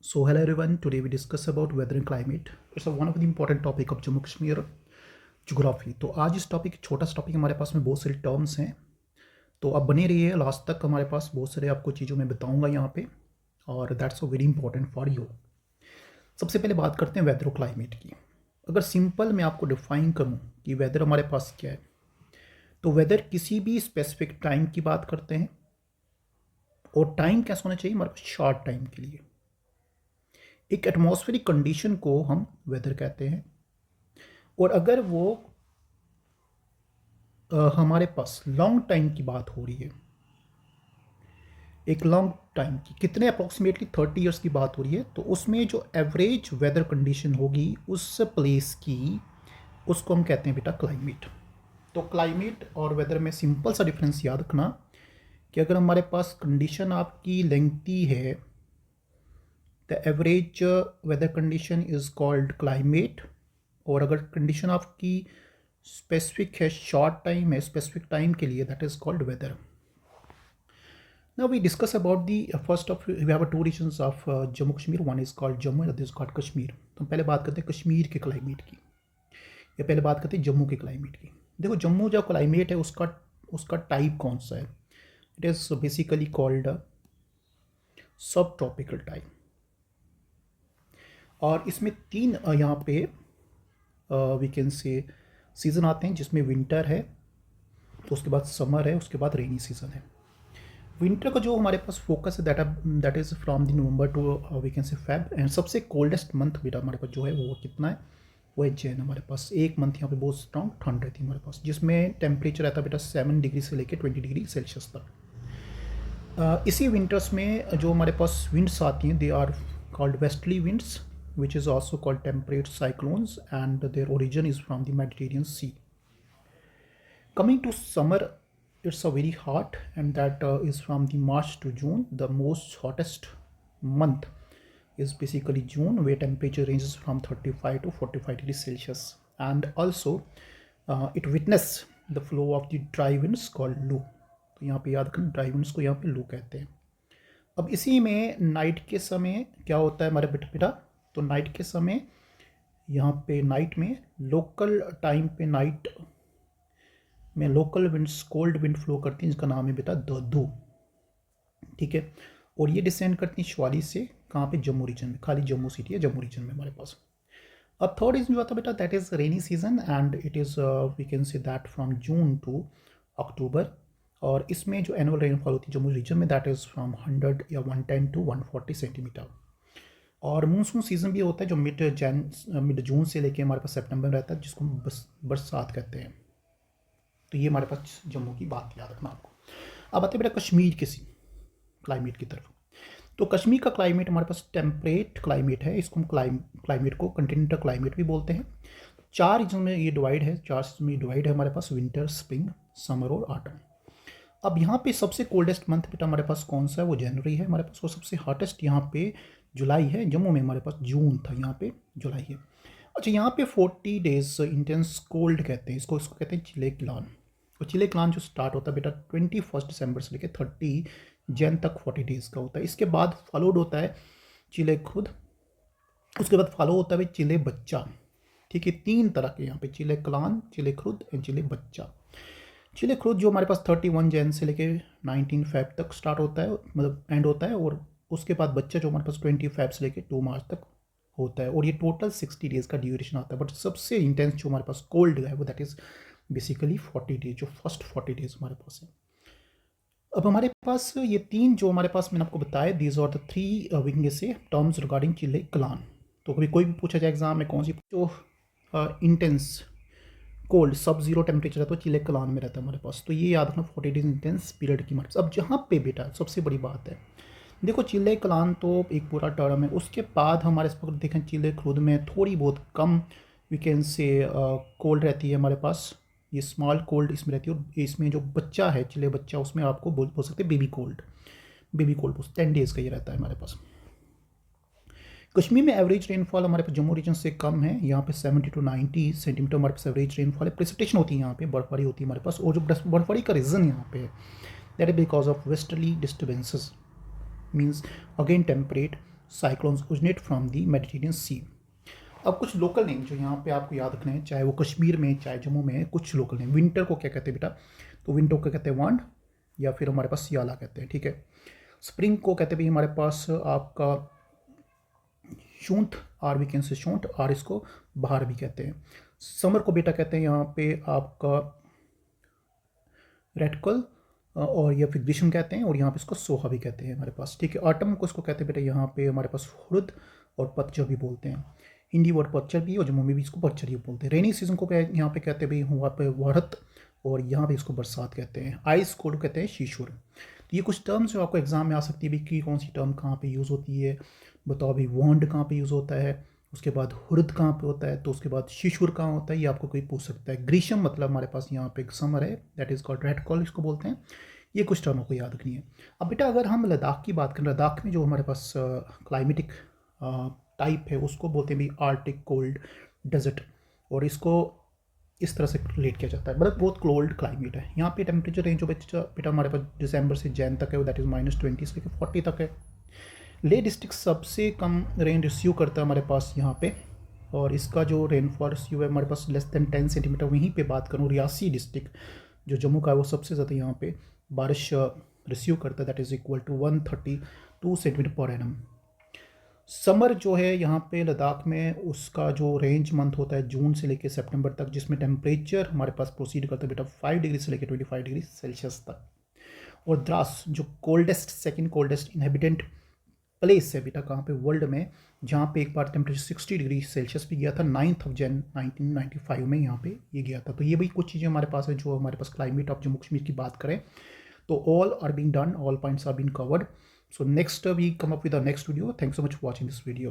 So hello everyone, today we discuss about weather and climate. It's one of the important topic of Jammu Kashmir geography. तो आज इस topic छोटा सा topic हमारे पास में बहुत सारे टर्म्स हैं, तो आप बने रहिए लास्ट तक। हमारे पास बहुत सारे आपको चीज़ों में बताऊंगा यहाँ पे, और that's very important for you. सबसे पहले बात करते हैं वेदर और क्लाइमेट की। अगर सिंपल मैं आपको डिफाइन करूँ कि वेदर हमारे पास क्या है, तो वेदर किसी भी स्पेसिफिक टाइम की बात करते हैं, और टाइम कैसा होना चाहिए हमारे पास, शॉर्ट टाइम के लिए। एक एटमॉस्फेरिक कंडीशन को हम वेदर कहते हैं, और अगर वो हमारे पास लॉन्ग टाइम की बात हो रही है, एक लॉन्ग टाइम की कितने अप्रॉक्सीमेटली 30 ईयर्स की बात हो रही है, तो उसमें जो एवरेज वेदर कंडीशन होगी उस प्लेस की, उसको हम कहते हैं बेटा क्लाइमेट। तो क्लाइमेट और वेदर में सिंपल सा डिफरेंस याद रखना कि अगर हमारे पास कंडीशन आपकी लेंथी है, the average weather condition is called climate, और अगर कंडीशन आपकी स्पेसिफिक है, शॉर्ट टाइम है, स्पेसिफिक टाइम के लिए, that is called weather. Now we discuss about the first of we have two regions of Jammu Kashmir, one is called Jammu and other is called Kashmir. तो हम पहले बात करते हैं कश्मीर के क्लाइमेट की, या पहले बात करते हैं जम्मू के क्लाइमेट की। देखो जम्मू जो क्लाइमेट है उसका उसका टाइप कौन सा है, इट इज़ बेसिकली कॉल्ड सब ट्रॉपिकल टाइप। और इसमें तीन यहाँ पे वी कैन से सीज़न आते हैं, जिसमें विंटर है, तो उसके बाद समर है, उसके बाद रेनी सीज़न है। विंटर का जो हमारे पास फोकस है that is from the November to we can say Feb, and सबसे कोल्डेस्ट मंथ बेटा हमारे पास जो है वो कितना है, वो है जैन। हमारे पास एक मंथ यहाँ पे बहुत स्ट्रॉन्ग ठंड रहती है हमारे पास, जिसमें टेम्परेचर रहता है बेटा 7 डिग्री से लेकर 20 डिग्री सेल्सियस तक। इसी विंटर्स में जो हमारे पास विंड्स आती हैं, they are called westerly winds, which is also called temperate cyclones, and their origin is from the Mediterranean Sea. Coming to summer, it's a very hot, and that is from the March to June. The most hottest month is basically June, where temperature ranges from 35 to 45 degrees Celsius, and also it witness the flow of the dry winds called Lu. तो यहाँ पे याद रखना, dry winds को यहाँ पे लू कहते हैं। अब इसी में नाइट के समय क्या होता है हमारे बेटा, तो नाइट के समय यहाँ पे नाइट में लोकल टाइम पे नाइट में local winds, cold wind flow करती हैं, जिसका नाम है बेटा ददू, ठीक है। और ये डिसेंड करती हैं शिवालिक से, कहाँ पे, जम्मू रीजन में, खाली जम्मू सिटी है, जम्मू रीजन में हमारे पास। अब थर्ड रीजन जो आता है बेटा, that is rainy season, and it is we can say that from June to October. और इसमें जो एनुअल रेनफॉल होती है जम्मू रीजन में, दैट इज़ फ्रॉम 100 या 110 टू 140 सेंटीमीटर। और मानसून सीज़न भी होता है जो मिड जून से लेके हमारे पास सितंबर में रहता है, जिसको हम बरसात कहते हैं। तो ये हमारे पास जम्मू की बात याद रखना आपको। अब आते हैं बेटा कश्मीर के क्लाइमेट की तरफ। तो कश्मीर का क्लाइमेट हमारे पास टेम्परेट क्लाइमेट है, इसको हम क्लाइमेट को कंटिनेंटल क्लाइमेट भी बोलते हैं। 4 रीजन में ये डिवाइड है, 4 में डिवाइड है हमारे पास, विंटर, स्प्रिंग, समर और ऑटम। अब यहाँ पे सबसे कोल्डेस्ट मंथ बेटा हमारे पास कौन सा है, वो जनवरी है हमारे पास, और सबसे हॉटेस्ट यहाँ पे जुलाई है। जम्मू में हमारे पास जून था, यहाँ पे जुलाई है। अच्छा, यहाँ पे 40 डेज इंटेंस कोल्ड कहते हैं इसको कहते हैं चिले क्लान। और चिले क्लान जो स्टार्ट होता है बेटा 21 दिसंबर से लेकर 30 जैन तक 40 डेज़ का होता है। इसके बाद फॉलोड होता है चिले खुद, उसके बाद फॉलो होता है चिले बच्चा, ठीक है। 3 तरह के यहाँ पे, चिले क्लान, चिले खुद एंड चिले बच्चा। चिले खुद जो हमारे पास 31 जैन से लेके 19 फेब तक स्टार्ट होता है, मतलब एंड होता है, और उसके बाद बच्चा जो हमारे पास 20 फेब से लेके 2 मार्च तक होता है, और ये टोटल 60 डेज़ का ड्यूरेशन आता है। बट सबसे इंटेंस जो हमारे पास कोल्ड है वो दैट इज़ बेसिकली 40 डेज, जो फर्स्ट 40 डेज हमारे पास है। अब हमारे पास ये 3 जो हमारे पास मैंने आपको बताया, दीज आर द 3 विंग से टर्म्स रिगार्डिंग चिले क्लान। तो कभी कोई भी पूछा जाए एग्जाम में कौन सी जो इंटेंस कोल्ड सब जीरो टेम्परेचर है तो चिले क्लान में रहता है हमारे पास, तो ये याद रखना 40 डेज इंटेंस पीरियड की हमारे पास। अब जहाँ पे बेटा सबसे बड़ी बात है, देखो चिले क्लान तो एक पूरा टर्म है, उसके बाद हमारे पास देखें चिले खुद में थोड़ी बहुत कम वी कैन से कोल्ड रहती है हमारे पास, ये स्मॉल कोल्ड इसमें रहती है। और इसमें जो बच्चा है चिले बच्चा, उसमें आपको बोल सकते हैं बेबी कोल्ड 10 डेज़ का ये रहता है हमारे पास। कश्मीर में एवरेज रेनफॉल हमारे पास जम्मू रीजन से कम है, यहाँ पे 70 to 90 सेंटीमीटर हमारे पास एवरेज रेनफॉल है। प्रेसिपिटेशन होती है यहाँ पे, बर्फबारी होती है हमारे पास, और जो बर्फबारी का रीज़न यहाँ पे है that is because of westerly disturbances, means again temperate. Cyclones originate from the Mediterranean sea. अब कुछ लोकल नेम जो यहाँ पे आपको याद रखने हैं, चाहे वो कश्मीर में चाहे जम्मू में, कुछ लोकल नेम। विंटर को क्या कहते हैं बेटा? तो विंटर को कहते हैं वांड, या फिर हमारे पास सियाला कहते हैं, ठीक है। स्प्रिंग को कहते हैं भाई हमारे पास आपका शूंठ, आर वी कैन से शूंठ, और इसको बहार भी कहते हैं। समर को बेटा कहते हैं यहाँ पे आपका रेडकल, और या फिर ग्रीष्म कहते हैं, और यहाँ पे इसको सोहा भी कहते हैं हमारे पास, ठीक है। ऑटम को इसको कहते हैं बेटा यहाँ पे हमारे पास हुर्द और पतझड़ भी बोलते हैं। हिंदी वर्ड पतझड़ भी, और जम्मू में भी इसको पतझड़ ही बोलते हैं। रेनी सीजन को यहाँ पे कहते हैं भाई वहाँ पे वरत, और यहाँ पे इसको बरसात कहते हैं। आइस कोड कहते हैं शीशुर। तो ये कुछ टर्म्स जो आपको एग्जाम में आ सकती है भाई कि कौन सी टर्म कहाँ पे यूज़ होती है। बताओ भाई वॉन्ड कहाँ पे यूज़ होता है, उसके बाद हुर्द कहाँ पे होता है, तो उसके बाद शिशुर कहाँ होता है, ये आपको कोई पूछ सकता है। ग्रीष्म मतलब हमारे पास यहाँ पे समर है, that is called red call इसको बोलते हैं। ये कुछ टर्मों को याद रखनी है। अब बेटा अगर हम लद्दाख की बात करें, लद्दाख में जो हमारे पास क्लाइमेटिक टाइप है उसको बोलते हैं भी आर्टिक कोल्ड डेजर्ट, और इसको इस तरह से रिलेट किया जाता है, मतलब बहुत कोल्ड क्लाइमेट है। यहाँ पे टेम्परेचर रेंज जो बेटा हमारे पास दिसंबर से जैन तक है, दैट इज़ -20 से लेकर 40 तक है। ले डिस्ट्रिक्ट सबसे कम रेन रिसीव करता है हमारे पास यहाँ पे, और इसका जो रेनफॉल रिसीव है हमारे पास लेस देन 10 सेंटीमीटर। वहीं पे बात करूँ रियासी डिस्ट्रिक्ट जो जम्मू का है वो सबसे ज़्यादा यहाँ पे बारिश रिसीव करता है, that is equal to 132 centimetre per annum. Summer जो है यहाँ पे लद्दाख में उसका जो रेंज मंथ होता है जून से लेकर सितंबर तक, जिसमें टेम्परेचर हमारे पास प्रोसीड करता है बेटा 5 डिग्री से लेकर 25 डिग्री सेल्सियस तक। और द्रास जो coldest second coldest inhabitant place है बेटा कहाँ पे वर्ल्ड में, जहाँ पे एक बार टेम्परेचर 60 डिग्री सेल्सियस भी गया था 9 जन 1995 में यहाँ पे ये गया था। तो ये भी कुछ चीज़ें हमारे पास है जो हमारे पास क्लाइमेट ऑफ जम्मू कश्मीर की बात करें तो all are being done, all points are being covered. So next we come up with our next video. Thanks so much for watching this video.